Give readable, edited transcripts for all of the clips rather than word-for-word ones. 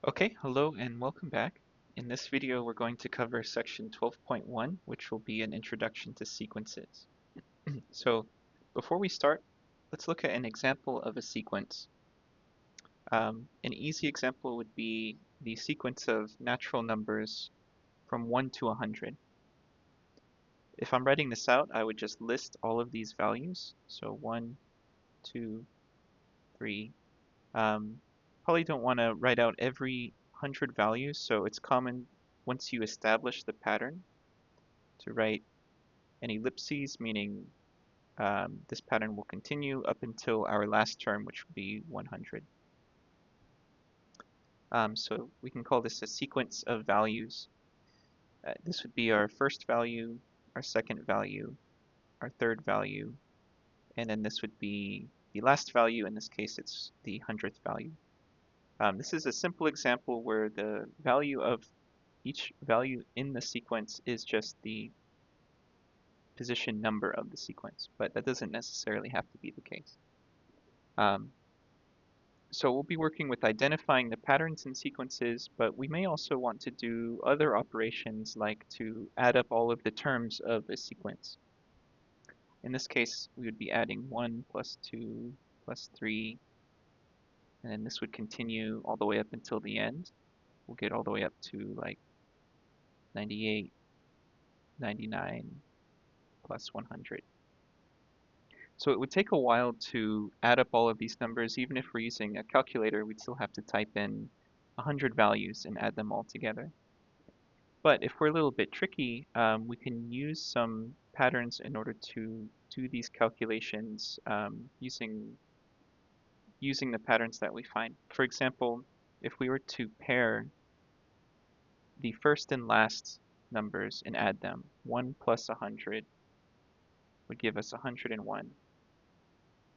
Okay, hello and welcome back. In this video, we're going to cover section 12.1, which will be an introduction to sequences. So before we start, let's look at an example of a sequence. An easy example would be the sequence of natural numbers from 1 to 100. If I'm writing this out, I would just list all of these values. So 1, 2, 3. Probably don't want to write out every 100 values, so it's common once you establish the pattern to write an ellipses, meaning this pattern will continue up until our last term, which will be 100. So we can call this a sequence of values. This would be our first value, our second value, our third value, and then this would be the last value. In this case, it's the 100th value. This is a simple example where the value of each value in the sequence is just the position number of the sequence, but that doesn't necessarily have to be the case. So we'll be working with identifying the patterns in sequences, but we may also want to do other operations like to add up all of the terms of a sequence. In this case, we would be adding 1 plus 2 plus 3, and then this would continue all the way up until the end. We'll get all the way up to like 98, 99 plus 100. So it would take a while to add up all of these numbers. Even if we're using a calculator, we'd still have to type in 100 values and add them all together. But if we're a little bit tricky, we can use some patterns in order to do these calculations using the patterns that we find. For example, if we were to pair the first and last numbers and add them, 1 plus 100 would give us 101.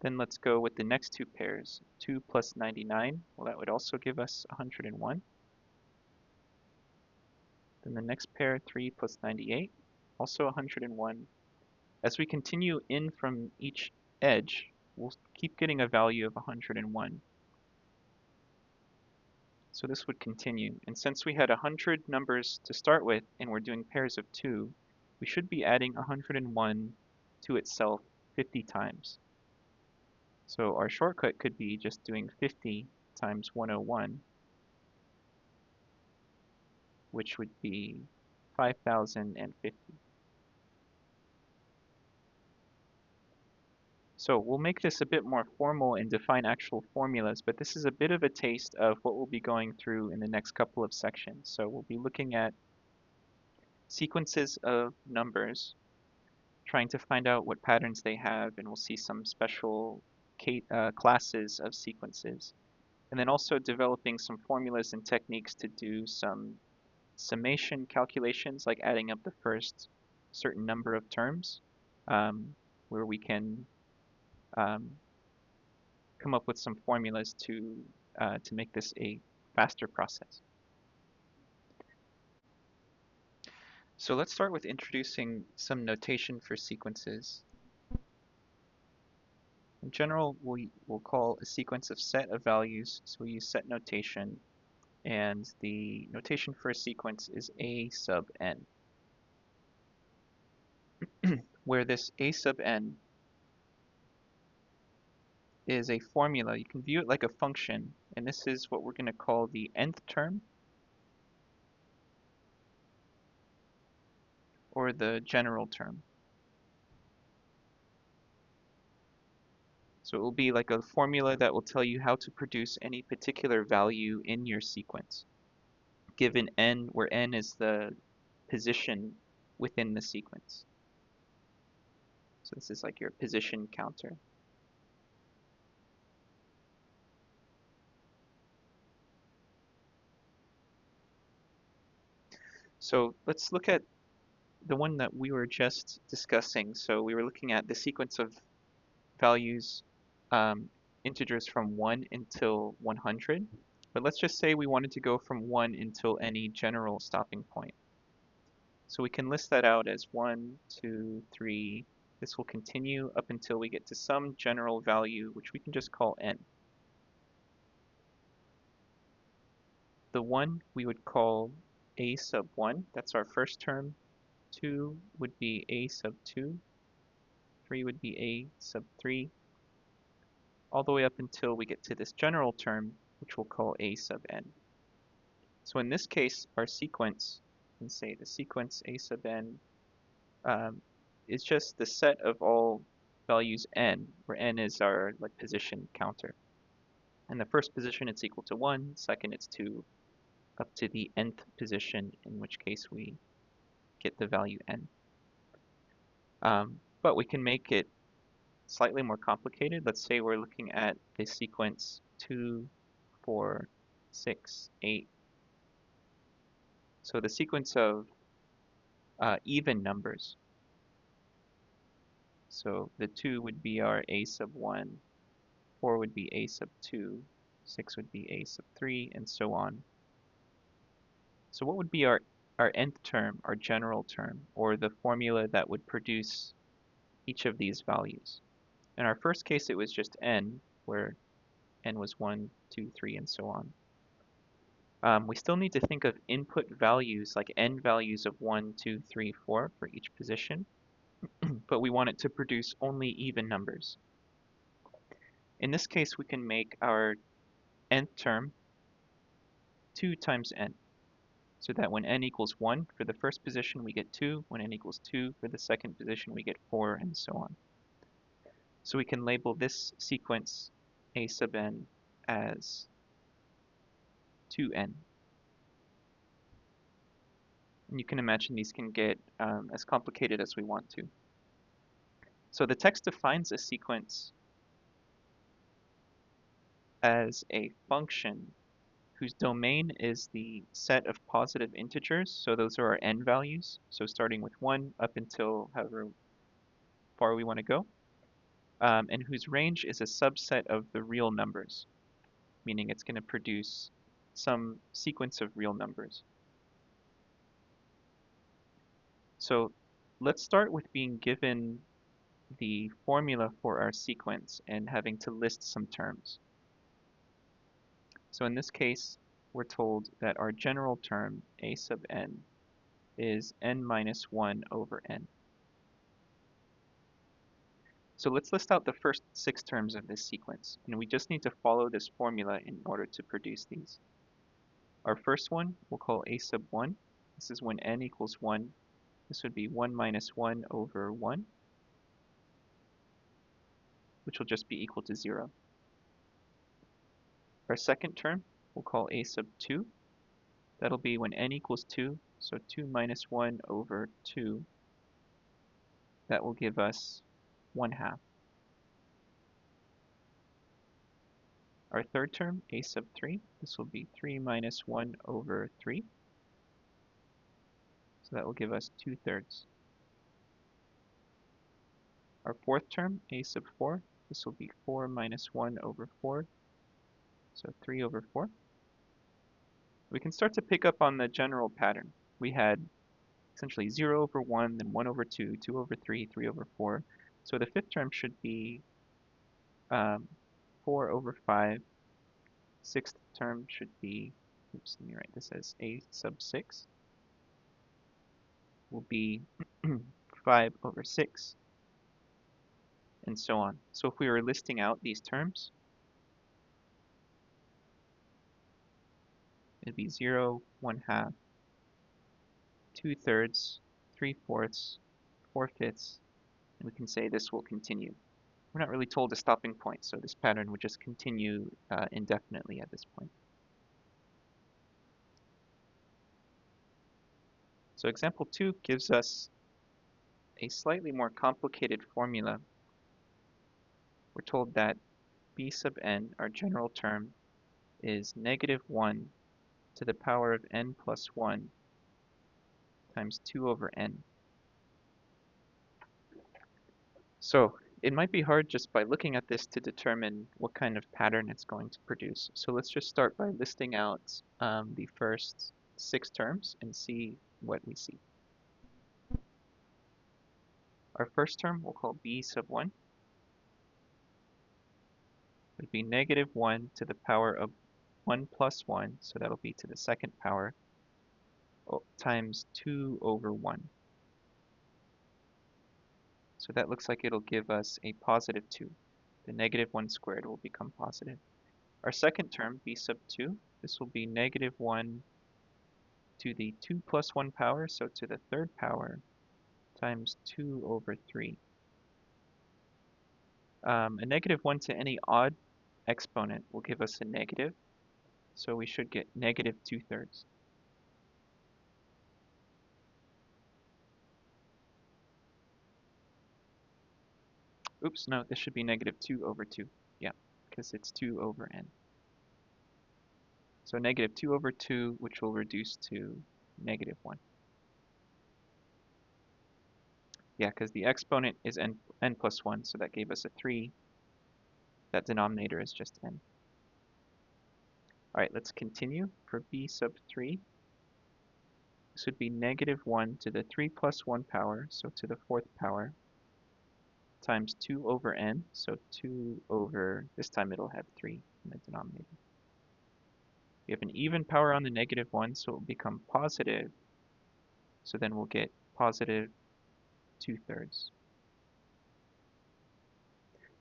Then let's go with the next two pairs. 2 plus 99, well, that would also give us 101. Then the next pair, 3 plus 98, also 101. As we continue in from each edge, we'll keep getting a value of 101. So this would continue. And since we had 100 numbers to start with, and we're doing pairs of 2, we should be adding 101 to itself 50 times. So our shortcut could be just doing 50 times 101, which would be 5,050. So we'll make this a bit more formal and define actual formulas, but this is a bit of a taste of what we'll be going through in the next couple of sections. So we'll be looking at sequences of numbers, trying to find out what patterns they have, and we'll see some special classes of sequences. And then also developing some formulas and techniques to do some summation calculations, like adding up the first certain number of terms, where we can um, come up with some formulas to make this a faster process. So let's start with introducing some notation for sequences. In general, we'll call a sequence a set of values, so we use set notation, and the notation for a sequence is a sub n, where this a sub n is a formula. You can view it like a function, and this is what we're going to call the nth term, or the general term. So it will be like a formula that will tell you how to produce any particular value in your sequence, given n, where n is the position within the sequence. So this is like your position counter. So let's look at the one that we were just discussing. So we were looking at the sequence of values, integers from 1 until 100. But let's just say we wanted to go from 1 until any general stopping point. So we can list that out as 1, 2, 3. This will continue up until we get to some general value, which we can just call n. the 1 we would call a sub 1. That's our first term. 2 would be a sub 2. 3 would be a sub 3. All the way up until we get to this general term, which we'll call a sub n. So in this case, our sequence, we can say the sequence a sub n is just the set of all values n, where n is our position counter. And the first position it's equal to 1, second it's 2, up to the nth position, in which case we get the value n. But we can make it slightly more complicated. Let's say we're looking at the sequence 2, 4, 6, 8. So the sequence of even numbers. So the 2 would be our a sub 1, 4 would be a sub 2, 6 would be a sub 3, and so on. So what would be our nth term, our general term, or the formula that would produce each of these values? In our first case, it was just n, where n was 1, 2, 3, and so on. We still need to think of input values, like n values of 1, 2, 3, 4 for each position, but we want it to produce only even numbers. In this case, we can make our nth term 2 times n, so that when n equals 1 for the first position, we get 2. When n equals 2 for the second position, we get 4, and so on. So we can label this sequence a sub n as 2n. And you can imagine these can get as complicated as we want to. So the text defines a sequence as a function whose domain is the set of positive integers. So those are our n values. So starting with 1 up until however far we want to go. And whose range is a subset of the real numbers, meaning it's going to produce some sequence of real numbers. So let's start with being given the formula for our sequence and having to list some terms. So in this case, we're told that our general term, a sub n, is n minus 1 over n. So let's list out the first 6 terms of this sequence, and we just need to follow this formula in order to produce these. Our first one we'll call a sub 1. This is when n equals 1. This would be 1 minus 1 over 1, which will just be equal to 0. Our second term we'll call a sub 2. That'll be when n equals 2, so 2 minus 1 over 2. That will give us 1/2. Our third term, a sub 3, this will be 3 minus 1 over 3. So that will give us 2/3. Our fourth term, a sub 4, this will be 4 minus 1 over 4, so 3 over 4. We can start to pick up on the general pattern. We had essentially 0 over 1, then 1 over 2, 2 over 3, 3 over 4. So the fifth term should be 4 over 5. Sixth term should be, oops, let me write this as a sub 6, will be 5 over 6, and so on. So if we were listing out these terms, it'd be 0, 1/2, 2/3, 3/4, 4/5, and we can say this will continue. We're not really told a stopping point, so this pattern would just continue indefinitely at this point. So example 2 gives us a slightly more complicated formula. We're told that b sub n, our general term, is negative 1 to the power of n plus 1 times 2 over n. So it might be hard just by looking at this to determine what kind of pattern it's going to produce. So let's just start by listing out the first 6 terms and see what we see. Our first term we'll call b sub 1. It would be negative 1 to the power of 1 plus 1, so that'll be to the second power, times 2 over 1. So that looks like it'll give us a positive 2. The negative 1 squared will become positive. Our second term, b sub 2, this will be negative 1 to the 2 plus 1 power, so to the third power, times 2 over 3. A negative 1 to any odd exponent will give us a negative, so we should get negative 2/3. Oops, no, this should be negative 2 over 2. Yeah, because it's 2 over n. So negative 2 over 2, which will reduce to negative 1. Yeah, because the exponent is n plus 1, so that gave us a 3. That denominator is just n. All right, let's continue. For b sub 3, this would be negative 1 to the 3 plus 1 power, so to the fourth power, times 2 over n, so 2 over, this time it'll have 3 in the denominator. We have an even power on the negative 1, so it will become positive. So then we'll get positive 2/3.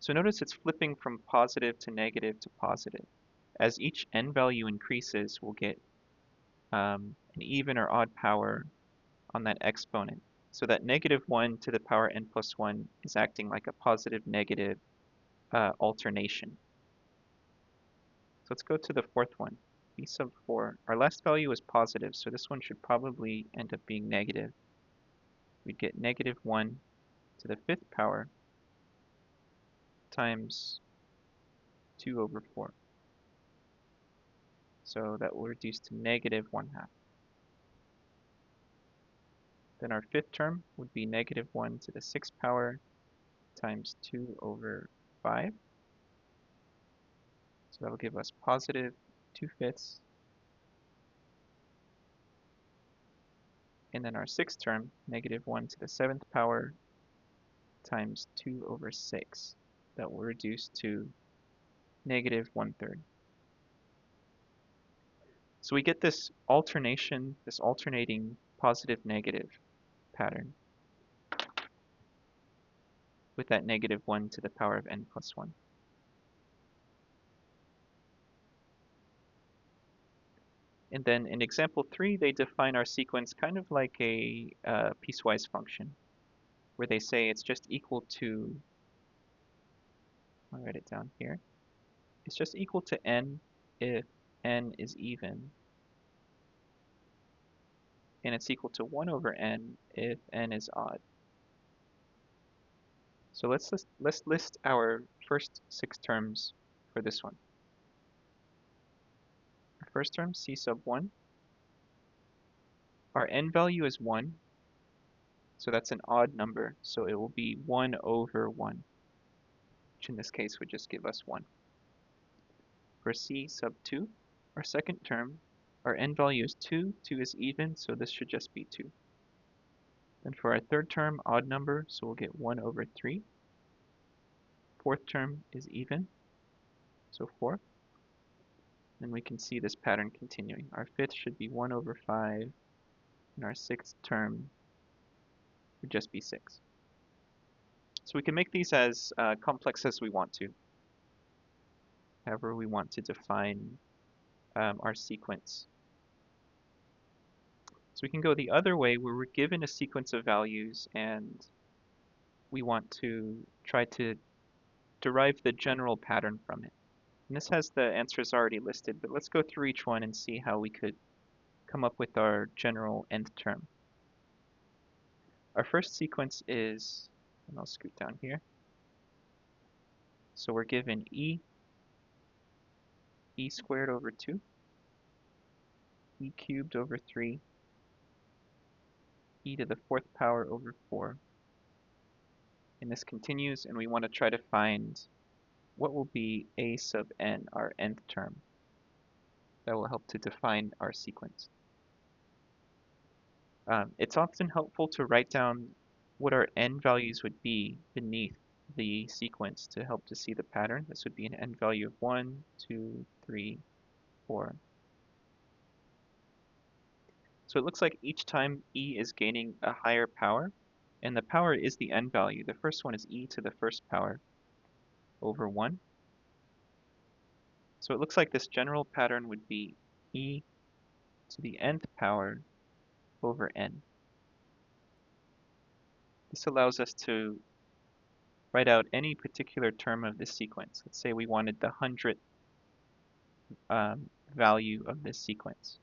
So notice it's flipping from positive to negative to positive. As each n value increases, we'll get an even or odd power on that exponent. So that negative 1 to the power n plus 1 is acting like a positive-negative alternation. So let's go to the fourth one, b sub 4. Our last value was positive, so this one should probably end up being negative. We'd get negative 1 to the fifth power times 2 over 4. So that will reduce to negative 1/2. Then our fifth term would be negative 1 to the sixth power times 2 over 5. So that will give us positive 2/5. And then our sixth term, negative 1 to the seventh power times 2 over 6. That will reduce to negative 1/3. So we get this alternation, this alternating positive-negative pattern with that negative 1 to the power of n plus 1. And then in example 3, they define our sequence kind of like a piecewise function, where they say it's just equal to, I'll write it down here, it's just equal to n if n is even, and it's equal to 1 over n if n is odd. So let's list our first 6 terms for this one. Our first term, c sub 1. Our n value is 1, so that's an odd number, so it will be 1 over 1, which in this case would just give us 1. For c sub 2, our second term, our n value is 2, 2 is even, so this should just be 2. Then for our third term, odd number, so we'll get 1 over 3. Fourth term is even, so 4. Then we can see this pattern continuing. Our fifth should be 1 over 5, and our sixth term would just be 6. So we can make these as complex as we want to, however we want to define our sequence. So we can go the other way where we're given a sequence of values and we want to try to derive the general pattern from it. And this has the answers already listed, but let's go through each one and see how we could come up with our general nth term. Our first sequence is, and I'll scoot down here. So we're given e squared over 2, e cubed over 3, e to the fourth power over 4. And this continues, and we want to try to find what will be a sub n, our nth term. That will help to define our sequence. It's often helpful to write down what our n values would be beneath the sequence to help to see the pattern. This would be an n value of 1, 2, 3, 4. So it looks like each time e is gaining a higher power, and the power is the n value. The first one is e to the first power over 1. So it looks like this general pattern would be e to the nth power over n. This allows us to write out any particular term of this sequence. Let's say we wanted the 100th value of this sequence,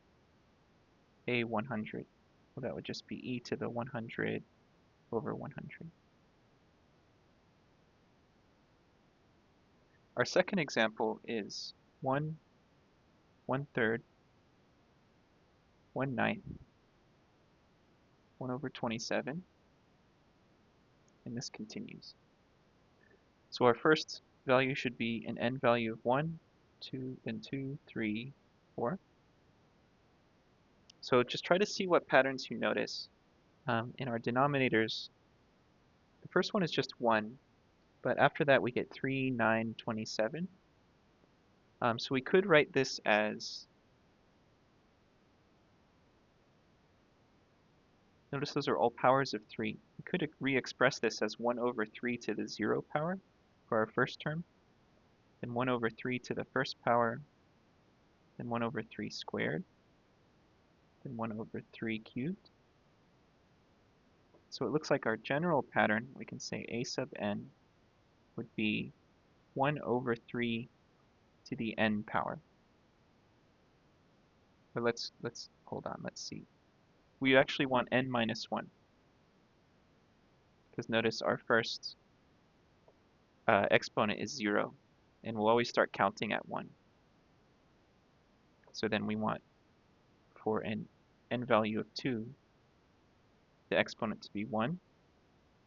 a100. Well, that would just be e to the 100 over 100. Our second example is 1, 1/3, 1/9, 1 over 27, and this continues. So our first value should be an n value of 1, 2, then 2, 3, 4. So just try to see what patterns you notice. In our denominators, the first one is just 1, but after that we get 3, 9, 27. So we could write this as, notice those are all powers of 3. We could re-express this as 1 over 3 to the 0 power for our first term, then 1 over 3 to the first power, then 1 over 3 squared, then 1 over 3 cubed. So it looks like our general pattern, we can say a sub n would be 1 over 3 to the n power. But let's hold on, let's see. We actually want n minus 1, because notice our first exponent is 0, and we'll always start counting at 1. So then we want, for an n value of 2, the exponent to be 1.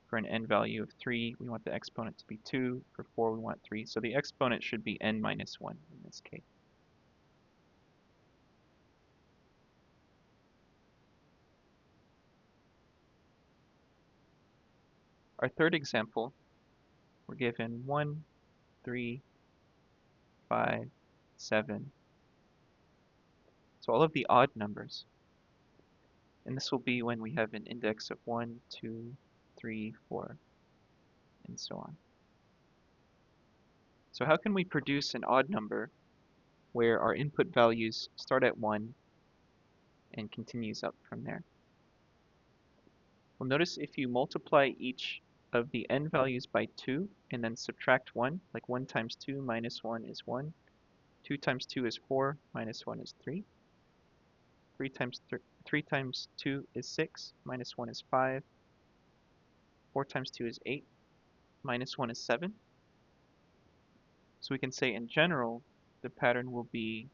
For an n value of 3, we want the exponent to be 2. For 4, we want 3. So the exponent should be n minus 1 in this case. Our third example, we're given 1, 3, 5, 7. So all of the odd numbers. And this will be when we have an index of 1, 2, 3, 4, and so on. So how can we produce an odd number where our input values start at 1 and continues up from there? Well, notice if you multiply each of the n values by 2 and then subtract 1, like 1 times 2 minus 1 is 1, 2 times 2 is 4, minus 1 is 3, 3 times 2 is 6, minus 1 is 5, 4 times 2 is 8, minus 1 is 7. So we can say in general, the pattern will be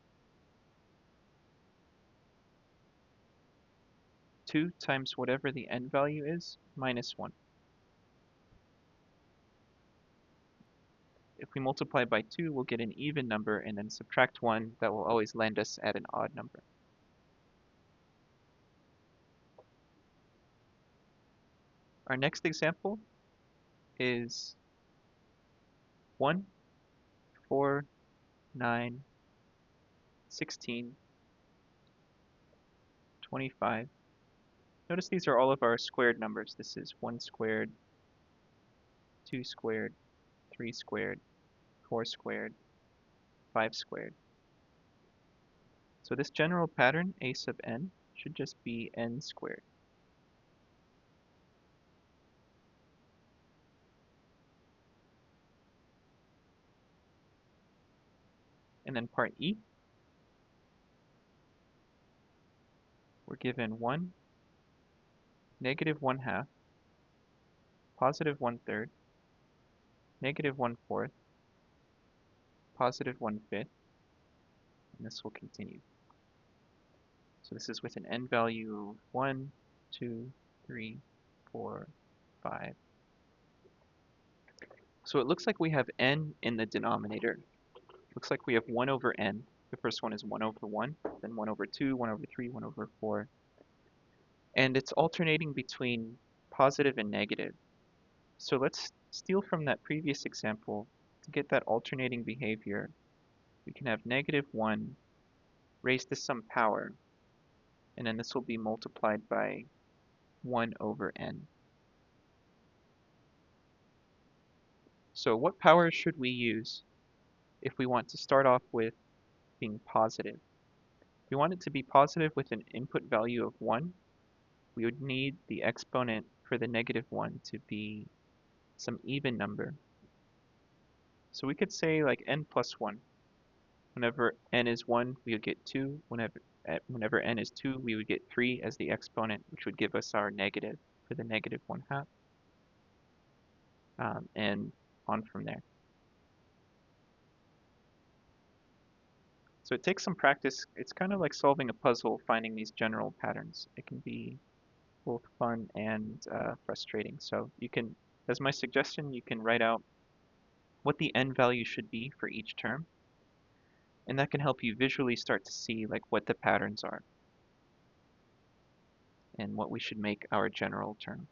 2 times whatever the n value is, minus 1. If we multiply by 2, we'll get an even number, and then subtract 1, that will always land us at an odd number. Our next example is 1, 4, 9, 16, 25. Notice these are all of our squared numbers. This is 1 squared, 2 squared, 3 squared, 4 squared, 5 squared. So this general pattern, a sub n, should just be n squared. And then part E, we're given 1, negative 1/2, positive 1/3, negative 1/4, positive 1/5, and this will continue. So this is with an n value of 1, 2, 3, 4, 5. So it looks like we have n in the denominator. Looks like we have 1 over n. The first one is 1 over 1, then 1 over 2, 1 over 3, 1 over 4. And it's alternating between positive and negative. So let's steal from that previous example. To get that alternating behavior, we can have negative 1 raised to some power, and then this will be multiplied by 1 over n. So what power should we use if we want to start off with being positive? If we want it to be positive with an input value of 1, we would need the exponent for the negative 1 to be some even number. So we could say like n plus 1. Whenever n is 1, we would get 2. Whenever n is 2, we would get 3 as the exponent, which would give us our negative for the negative 1/2, and on from there. So it takes some practice. It's kind of like solving a puzzle, finding these general patterns. It can be both fun and frustrating. So you can, as my suggestion, you can write out what the n value should be for each term, and that can help you visually start to see like what the patterns are and what we should make our general term.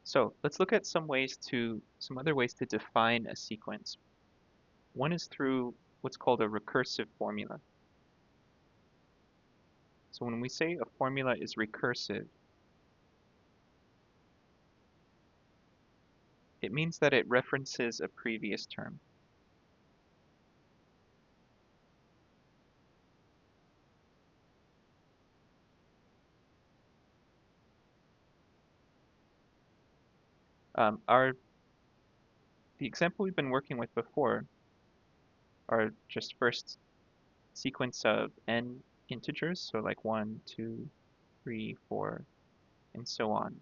So let's look at some other ways to define a sequence. One is through what's called a recursive formula. So when we say a formula is recursive, it means that it references a previous term. The example we've been working with before are just first sequence of n integers, so like 1, 2, 3, 4, and so on,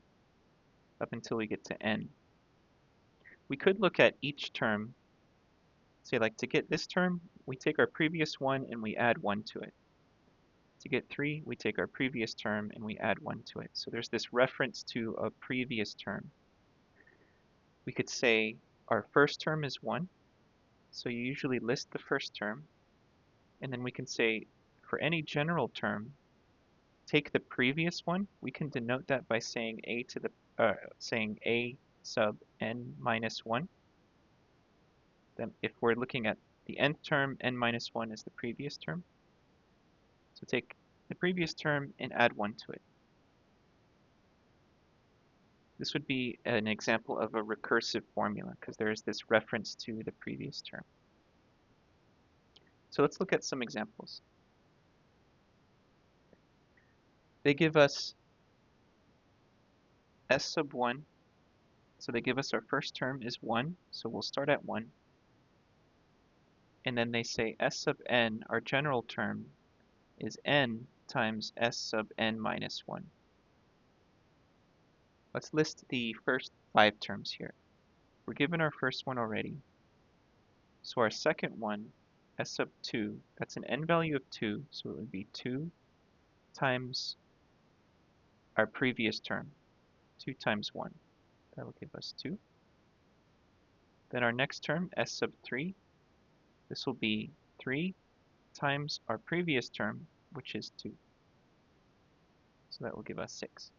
up until we get to n. We could look at each term, say like to get this term, we take our previous one and we add 1 to it. To get 3, we take our previous term and we add 1 to it. So there's this reference to a previous term. We could say our first term is 1, so you usually list the first term, and then we can say for any general term, take the previous one. We can denote that by saying saying a sub n minus 1. Then if we're looking at the nth term, n minus 1 is the previous term. So take the previous term and add 1 to it. This would be an example of a recursive formula because there is this reference to the previous term. So let's look at some examples. They give us s sub 1. So they give us our first term is 1, so we'll start at 1. And then they say s sub n, our general term, is n times s sub n minus 1. Let's list the first 5 terms here. We're given our first one already. So our second one, s sub 2, that's an n value of 2, so it would be 2 times our previous term, 2 times 1. That will give us 2. Then our next term, s sub 3, this will be 3 times our previous term, which is 2. So that will give us 6.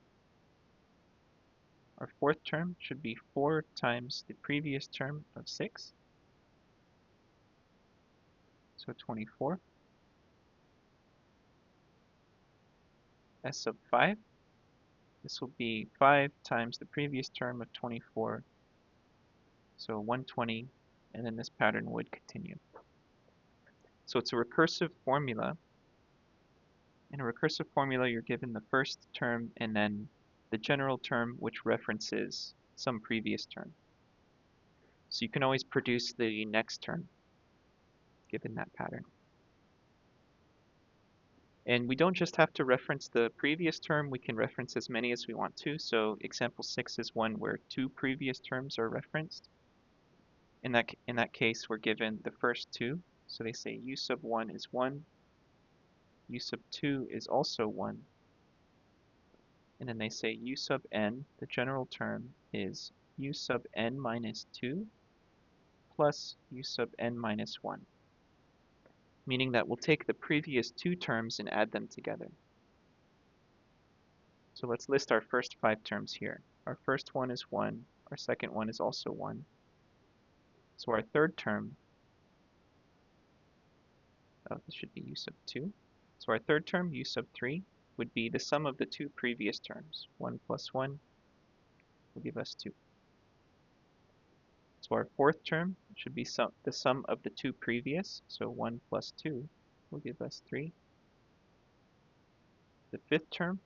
Our fourth term should be 4 times the previous term of 6, so 24. S sub 5, this will be 5 times the previous term of 24, so 120, and then this pattern would continue. So it's a recursive formula. In a recursive formula, you're given the first term and then the general term, which references some previous term. So you can always produce the next term given that pattern. And we don't just have to reference the previous term, we can reference as many as we want to. So example 6 is one where 2 previous terms are referenced. In that case, we're given the first 2. So they say u sub 1 is 1, u sub 2 is also 1. And then they say u sub n, the general term, is u sub n minus 2 plus u sub n minus 1. Meaning that we'll take the previous 2 terms and add them together. So let's list our first 5 terms here. Our first one is 1, our second one is also 1. So our third term, this should be u sub 2. So our third term, u sub 3, would be the sum of the two previous terms. 1 plus 1 will give us 2. So our fourth term should be the sum of the two previous. So 1 plus 2 will give us 3. The fifth term,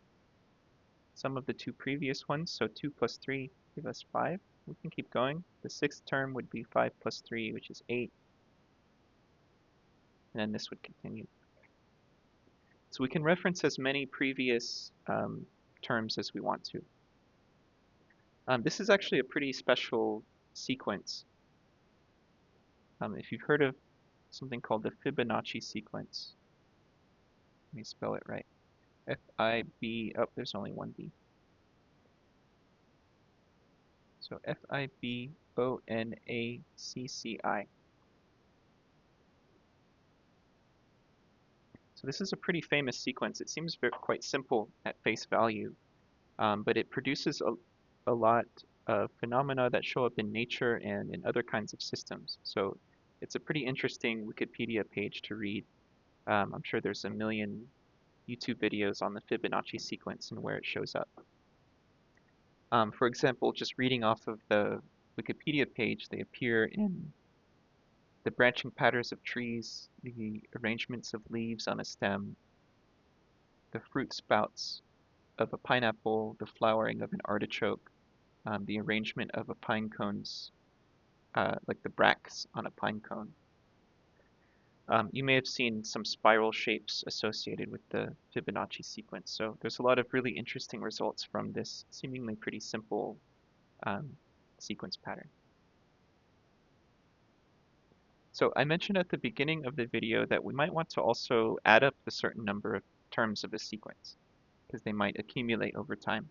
sum of the two previous ones. So 2 plus 3 give us 5. We can keep going. The sixth term would be 5 plus 3, which is 8. And then this would continue. So we can reference as many previous terms as we want to. This is actually a pretty special sequence. If you've heard of something called the Fibonacci sequence, let me spell it right. F-I-B, oh, there's only one B. So F-I-B-O-N-A-C-C-I. So this is a pretty famous sequence. It seems quite simple at face value, but it produces a lot of phenomena that show up in nature and in other kinds of systems. So it's a pretty interesting Wikipedia page to read. I'm sure there's a million YouTube videos on the Fibonacci sequence and where it shows up. For example, just reading off of the Wikipedia page, they appear in the branching patterns of trees, the arrangements of leaves on a stem, the fruit spouts of a pineapple, the flowering of an artichoke, the arrangement of a pine cone's, like the bracts on a pine cone. You may have seen some spiral shapes associated with the Fibonacci sequence. So there's a lot of really interesting results from this seemingly pretty simple sequence pattern. So I mentioned at the beginning of the video that we might want to also add up the certain number of terms of a sequence because they might accumulate over time.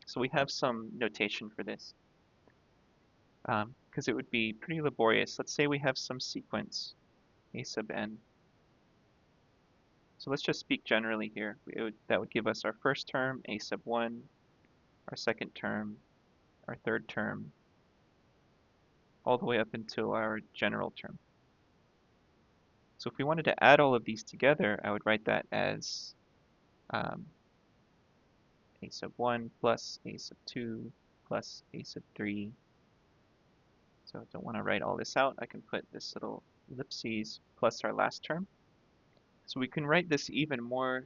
So we have some notation for this because it would be pretty laborious. Let's say we have some sequence, a sub n. So let's just speak generally here. That would give us our first term, a sub 1, our second term, our third term, all the way up until our general term. So if we wanted to add all of these together, I would write that as a sub 1 plus a sub 2 plus a sub 3. So I don't want to write all this out. I can put this little ellipses plus our last term. So we can write this even more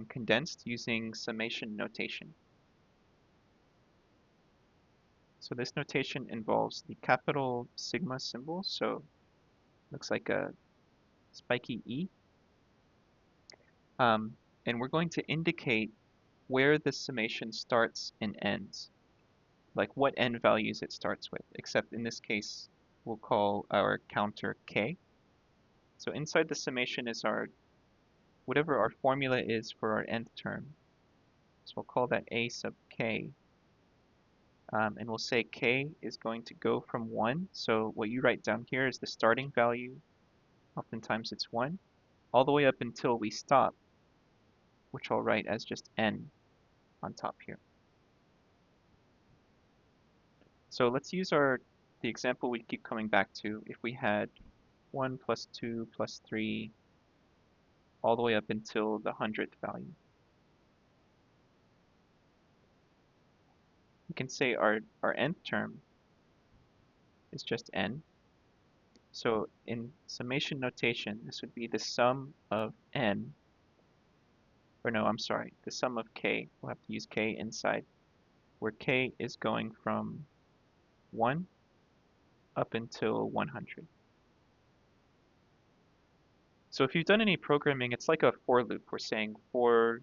condensed using summation notation. So this notation involves the capital sigma symbol. So looks like a spiky E. And we're going to indicate where the summation starts and ends, like what n values it starts with, except in this case, we'll call our counter k. So inside the summation is whatever our formula is for our nth term. So we'll call that a sub k. And we'll say k is going to go from 1. So what you write down here is the starting value. Oftentimes it's 1, all the way up until we stop, which I'll write as just n on top here. So let's use the example we keep coming back to. If we had 1 plus 2 plus 3 all the way up until the 100th value. We can say our nth term is just n. So in summation notation, this would be the sum of n, or no, I'm sorry, the sum of k. We'll have to use k inside, where k is going from 1 up until 100. So if you've done any programming, it's like a for loop. We're saying for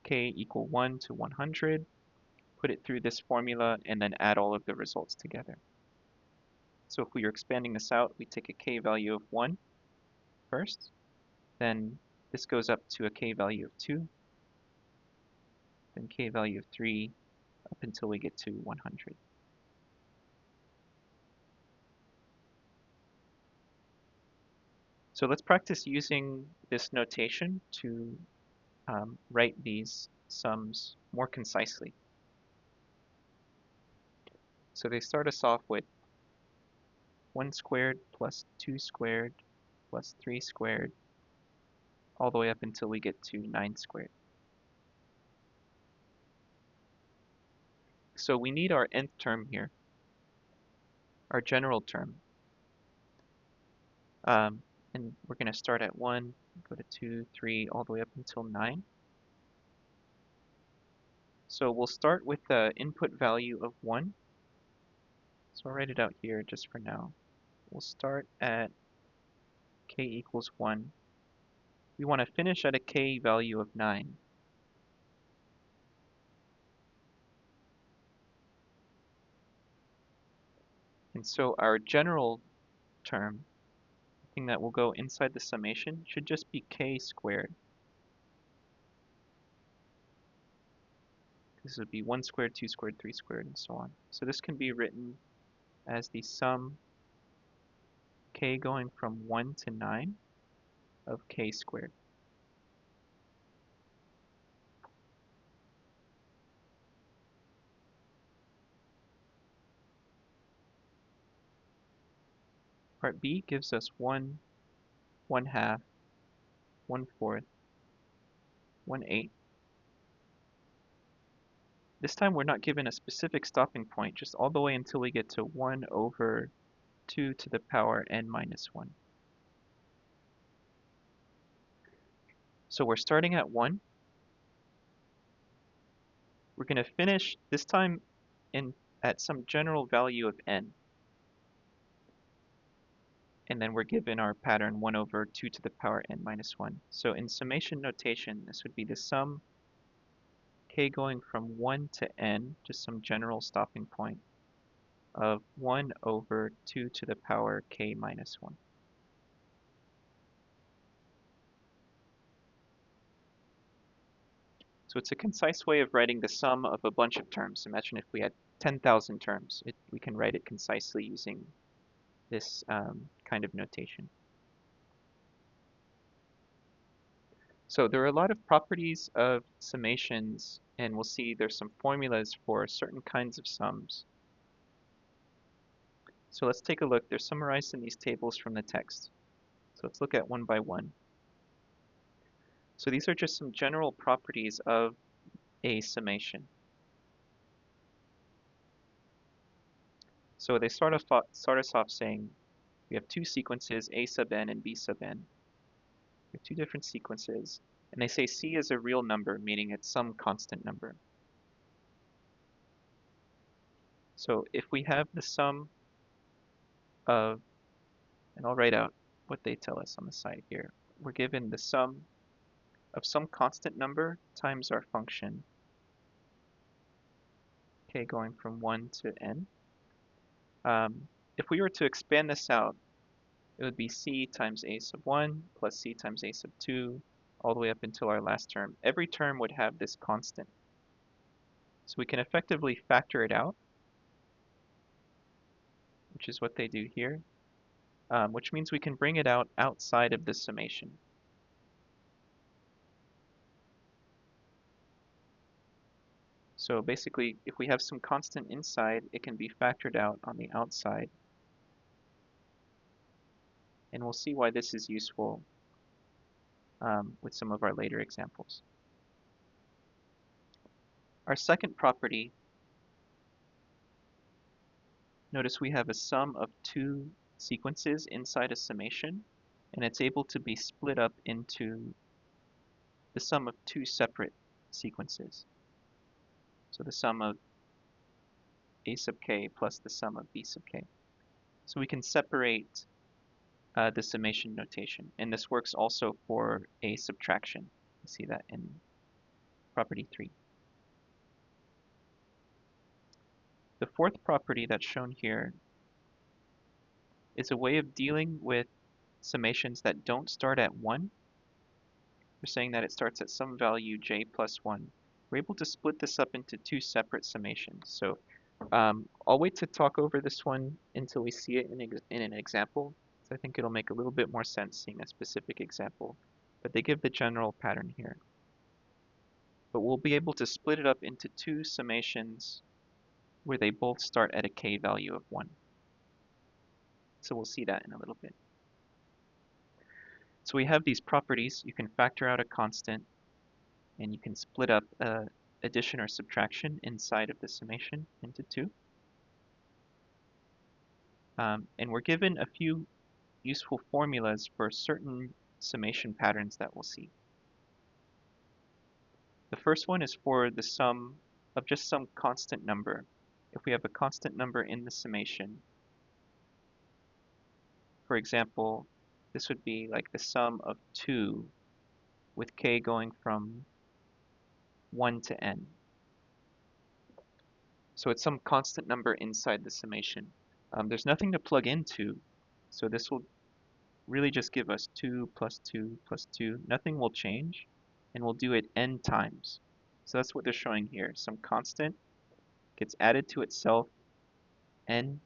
k equal 1 to 100, put it through this formula, and then add all of the results together. So if we are expanding this out, we take a k value of 1 first, then this goes up to a k value of 2, then k value of 3, up until we get to 100. So let's practice using this notation to write these sums more concisely. So they start us off with 1 squared plus 2 squared plus 3 squared, all the way up until we get to 9 squared. So we need our nth term here, our general term. And we're going to start at 1, go to 2, 3, all the way up until 9. So we'll start with the input value of 1. So I'll write it out here just for now. We'll start at k equals 1. We want to finish at a k value of 9. And so our general term, the thing that will go inside the summation, should just be k squared. This would be 1 squared, 2 squared, 3 squared, and so on. So this can be written as the sum k going from 1 to 9 of k squared. Part B gives us 1, 1/2, 1/4, 1/8. This time we're not given a specific stopping point, just all the way until we get to 1 over 2 to the power n minus 1. So we're starting at 1. We're going to finish this time at some general value of n. And then we're given our pattern 1 over 2 to the power n minus 1. So in summation notation, this would be the sum k going from 1 to n, just some general stopping point, of 1 over 2 to the power k minus 1. So it's a concise way of writing the sum of a bunch of terms. Imagine if we had 10,000 terms. We can write it concisely using this kind of notation. So there are a lot of properties of summations, and we'll see there's some formulas for certain kinds of sums. So let's take a look. They're summarized in these tables from the text. So let's look at one by one. So these are just some general properties of a summation. So they start us off saying we have two sequences, a sub n and b sub n. We have two different sequences, and they say c is a real number, meaning it's some constant number. So if we have the sum of, and I'll write out what they tell us on the side here. We're given the sum of some constant number times our function, k going from 1 to n. If we were to expand this out, it would be c times a sub 1 plus c times a sub 2, all the way up until our last term. Every term would have this constant. So we can effectively factor it out, which is what they do here, which means we can bring it out outside of the summation. So basically, if we have some constant inside, it can be factored out on the outside. And we'll see why this is useful with some of our later examples. Our second property, notice we have a sum of two sequences inside a summation, and it's able to be split up into the sum of two separate sequences. So the sum of a sub k plus the sum of b sub k. So we can separate the summation notation, and this works also for a subtraction. You see that in property 3. The fourth property that's shown here is a way of dealing with summations that don't start at 1. We're saying that it starts at some value j plus 1. We're able to split this up into two separate summations. So I'll wait to talk over this one until we see it in an example. So I think it'll make a little bit more sense seeing a specific example. But they give the general pattern here. But we'll be able to split it up into two summations where they both start at a k value of 1. So we'll see that in a little bit. So we have these properties. You can factor out a constant, and you can split up addition or subtraction inside of the summation into two. And we're given a few useful formulas for certain summation patterns that we'll see. The first one is for the sum of just some constant number. If we have a constant number in the summation, for example, this would be like the sum of 2 with k going from 1 to n. So it's some constant number inside the summation. There's nothing to plug into, so this will really just give us 2 plus 2 plus 2. Nothing will change, and we'll do it n times. So that's what they're showing here. Some constant gets added to itself n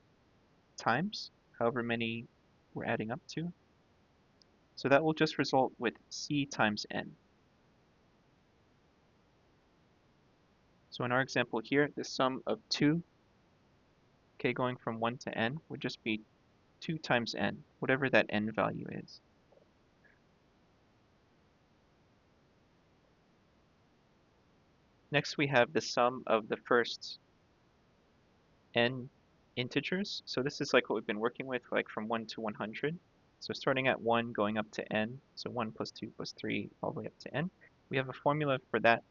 times, however many we're adding up to. So that will just result with c times n. So in our example here, the sum of 2, k going from 1 to n, would just be 2 times n, whatever that n value is. Next we have the sum of the first n integers. So this is like what we've been working with, like from 1 to 100. So starting at 1, going up to n, so 1 plus 2 plus 3, all the way up to n. We have a formula for that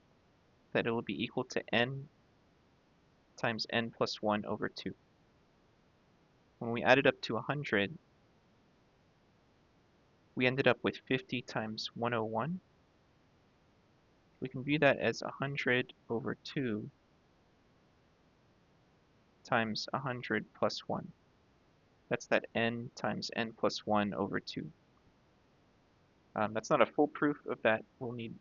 it will be equal to n times n plus 1 over 2. When we added up to 100, we ended up with 50 times 101. We can view that as 100 over 2 times 100 plus 1. That's that n times n plus 1 over 2. That's not a full proof of that. We'll need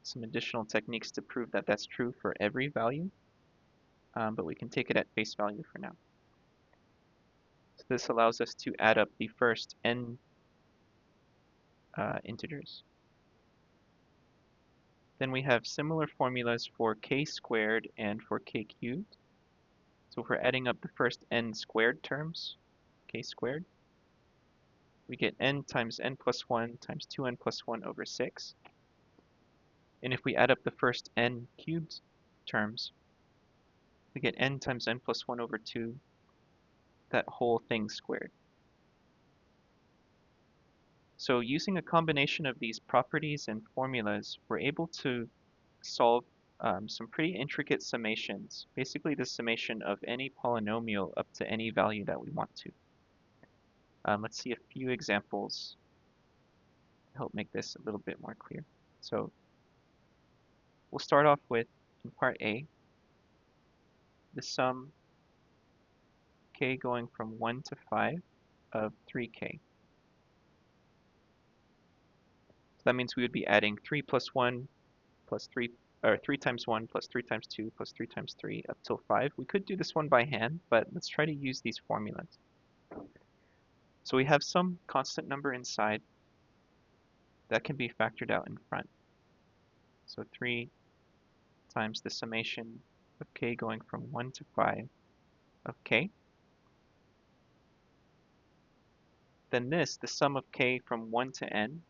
some additional techniques to prove that that's true for every value, but we can take it at face value for now. So this allows us to add up the first n integers. Then we have similar formulas for k squared and for k cubed. So if we're adding up the first n squared terms, k squared, we get n times n plus 1 times 2n plus 1 over 6. And if we add up the first n cubed terms, we get n times n plus 1 over 2, that whole thing squared. So using a combination of these properties and formulas, we're able to solve some pretty intricate summations, basically the summation of any polynomial up to any value that we want to. Let's see a few examples to help make this a little bit more clear. So we'll start off with, in part A, the sum k going from 1 to 5 of 3k. So that means we would be adding 3 plus 1 plus 3, or 3 times 1 plus 3 times 2 plus 3 times 3 up till 5. We could do this one by hand, but let's try to use these formulas. So we have some constant number inside that can be factored out in front. So 3 times the summation of k going from 1 to 5 of k. Then this, the sum of k from 1 to n,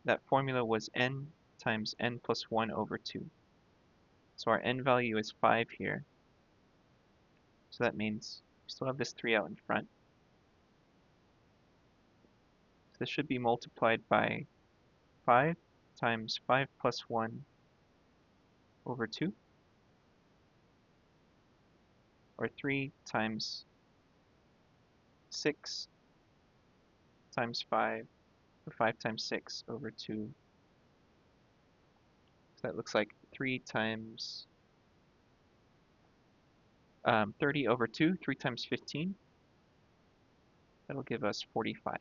that formula was n times n plus 1 over 2. So our n value is 5 here. So that means we still have this 3 out in front. So this should be multiplied by 5 times 5 plus 1 over 2, or 3 times 6 times 5, or 5 times 6 over 2. So that looks like 3 times 30 over 2, 3 times 15. That'll give us 45.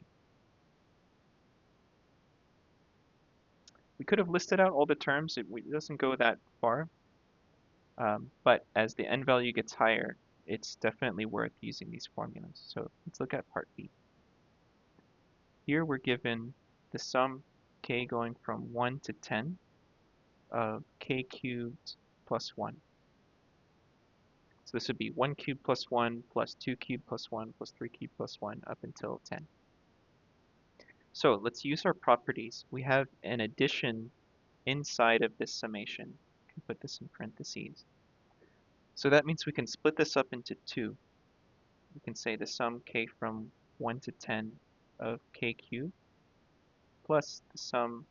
We could have listed out all the terms. It doesn't go that far. But as the n value gets higher, it's definitely worth using these formulas. So let's look at part B. Here we're given the sum k going from 1 to 10 of k cubed plus 1. So this would be 1 cubed plus 1 plus 2 cubed plus 1 plus 3 cubed plus 1 up until 10. So let's use our properties. We have an addition inside of this summation. I can put this in parentheses. So that means we can split this up into two. We can say the sum k from 1 to 10 of k cubed plus the sum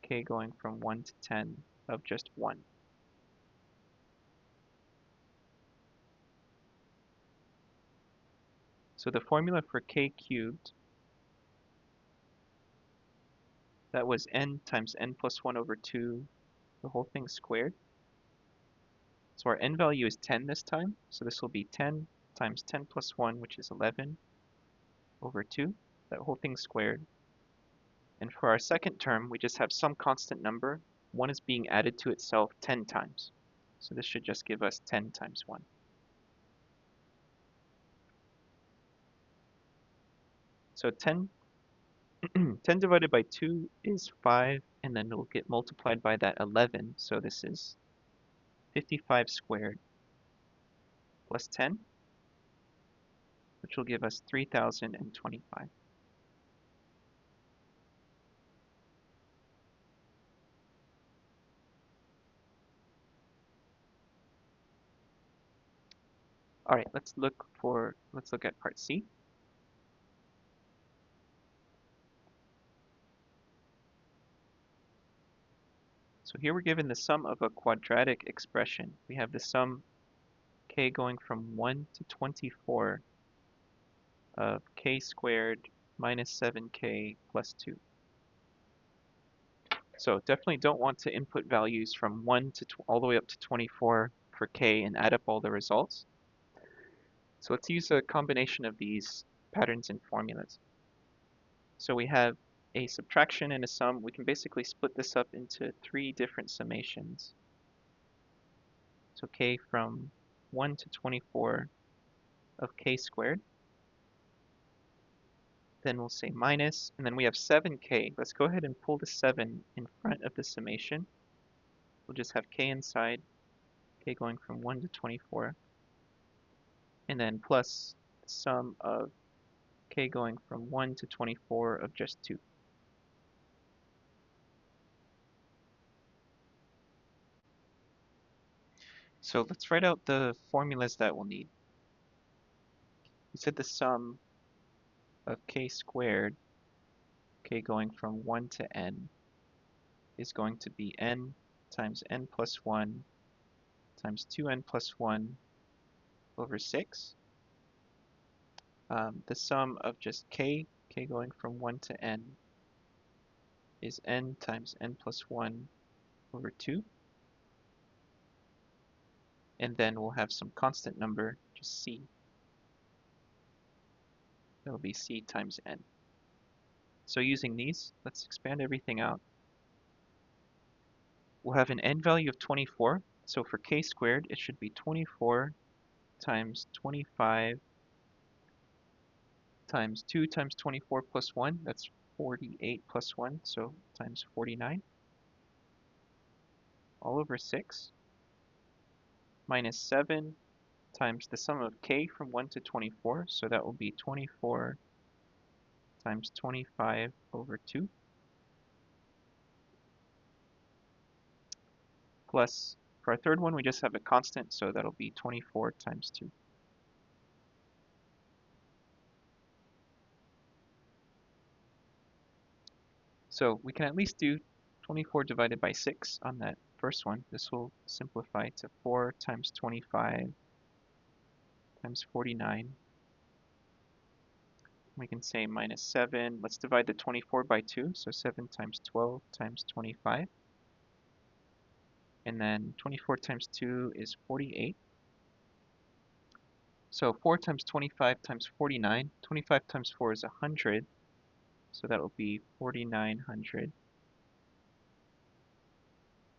k going from 1 to 10 of just 1. So the formula for k cubed, that was n times n plus 1 over 2, the whole thing squared. So our n value is 10 this time, so this will be 10 times 10 plus 1, which is 11, over 2, that whole thing squared. And for our second term, we just have some constant number. 1 is being added to itself 10 times. So this should just give us 10 times 1. So 10 divided by 2 is 5, and then it'll get multiplied by that 11. So this is 55 squared plus 10, which will give us 3,025. All right, let's look at part C. So here we're given the sum of a quadratic expression. We have the sum k going from 1 to 24 of k squared minus 7k plus 2. So definitely don't want to input values from 1 to all the way up to 24 for k and add up all the results. So let's use a combination of these patterns and formulas. So we have a subtraction and a sum. We can basically split this up into 3 different summations. So k from 1 to 24 of k squared. Then we'll say minus, and then we have 7k. Let's go ahead and pull the 7 in front of the summation. We'll just have k inside, k going from 1 to 24, and then plus the sum of k going from 1 to 24 of just 2. So let's write out the formulas that we'll need. We said the sum of k squared, k going from 1 to n, is going to be n times n plus 1 times 2n plus 1 over 6. The sum of just k going from 1 to n, is n times n plus 1 over 2. And then we'll have some constant number, just c. That'll be c times n. So using these, let's expand everything out. We'll have an n value of 24. So for k squared, it should be 24 times 25 times 2 times 24 plus 1. That's 48 plus 1, so times 49. All over 6. Minus 7 times the sum of k from 1 to 24. So that will be 24 times 25 over 2. Plus, for our third one, we just have a constant, so that'll be 24 times 2. So we can at least do 24 divided by 6 on that first one. This will simplify to 4 times 25 times 49. We can say minus 7. Let's divide the 24 by 2, so 7 times 12 times 25. And then 24 times 2 is 48. So 4 times 25 times 49. 25 times 4 is 100. So that will be 4,900.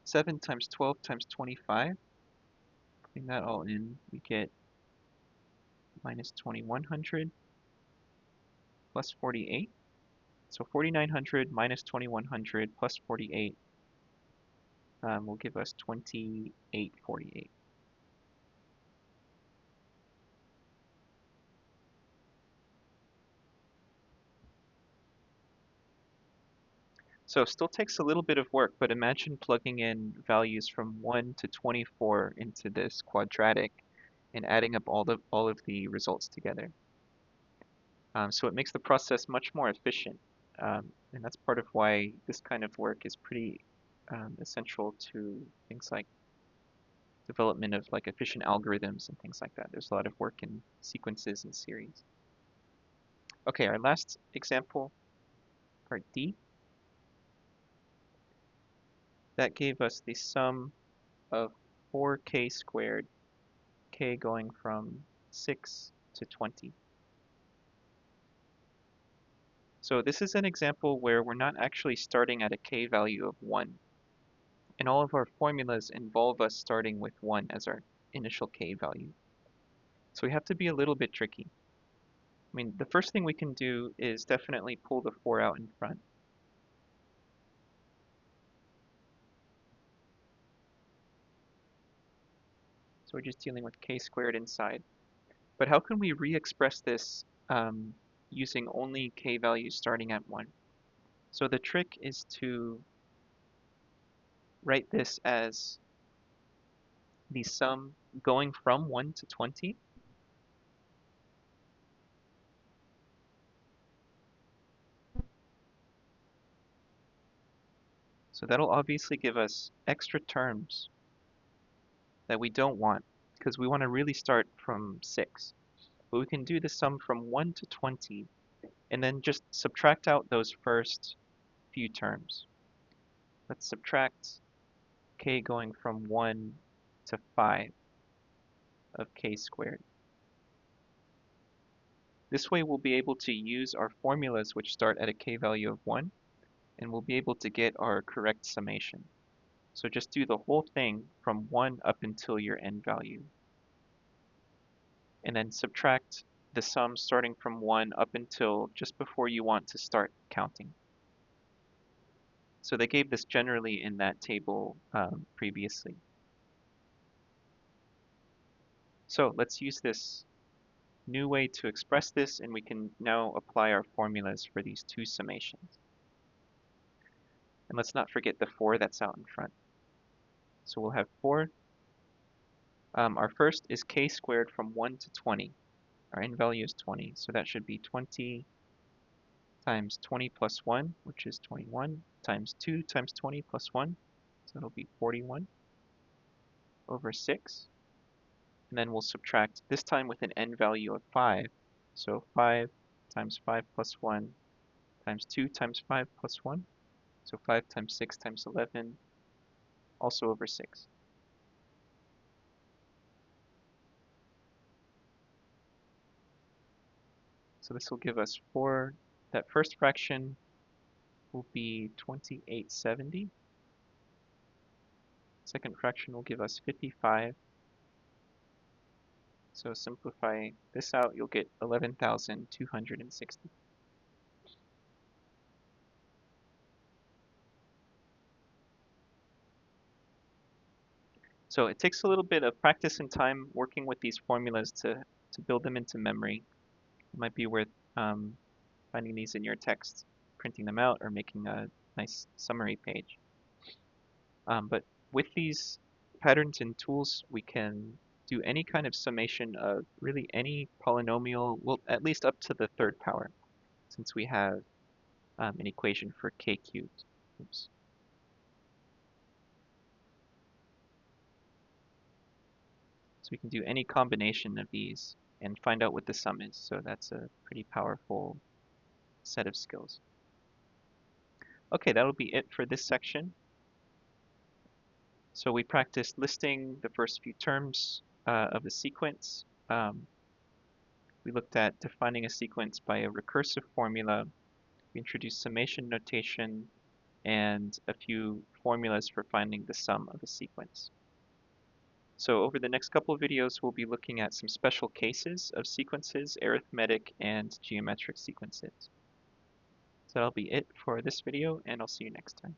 7 times 12 times 25. Putting that all in, we get minus 2,100 plus 48. So 4,900 minus 2,100 plus 48 will give us 2848. So still takes a little bit of work, but imagine plugging in values from 1 to 24 into this quadratic and adding up all of the results together. So it makes the process much more efficient. And that's part of why this kind of work is pretty essential to things like development of like efficient algorithms and things like that. There's a lot of work in sequences and series. Okay, our last example, part D, that gave us the sum of 4k squared, k going from 6 to 20. So this is an example where we're not actually starting at a k value of 1. And all of our formulas involve us starting with 1 as our initial k value. So we have to be a little bit tricky. I mean, the first thing we can do is definitely pull the 4 out in front. So we're just dealing with k squared inside. But how can we re-express this using only k values starting at 1? So the trick is to write this as the sum going from 1 to 20. So that'll obviously give us extra terms that we don't want because we want to really start from 6. But we can do the sum from 1 to 20 and then just subtract out those first few terms. Let's subtract k going from 1 to 5 of k squared. This way we'll be able to use our formulas which start at a k value of 1 and we'll be able to get our correct summation. So just do the whole thing from 1 up until your end value. And then subtract the sum starting from 1 up until just before you want to start counting. So they gave this generally in that table previously. So let's use this new way to express this, and we can now apply our formulas for these two summations. And let's not forget the 4 that's out in front. So we'll have 4. Our first is k squared from 1 to 20. Our end value is 20, so that should be 20 times 20 plus 1, which is 21, times 2 times 20 plus 1, so it'll be 41, over 6. And then we'll subtract, this time with an end value of 5. So 5 times 5 plus 1 times 2 times 5 plus 1. So 5 times 6 times 11, also over 6. So this will give us 4. That first fraction will be 2870. Second fraction will give us 55. So simplify this out, you'll get 11,260. So it takes a little bit of practice and time working with these formulas to build them into memory. It might be worth finding these in your text, printing them out, or making a nice summary page. But with these patterns and tools, we can do any kind of summation of really any polynomial, well, at least up to the third power, since we have an equation for k cubed. Oops. So we can do any combination of these and find out what the sum is. So that's a pretty powerful set of skills. Okay, that'll be it for this section. So we practiced listing the first few terms of the sequence. We looked at defining a sequence by a recursive formula. We introduced summation notation and a few formulas for finding the sum of a sequence. So over the next couple of videos, we'll be looking at some special cases of sequences, arithmetic and geometric sequences. So that'll be it for this video, and I'll see you next time.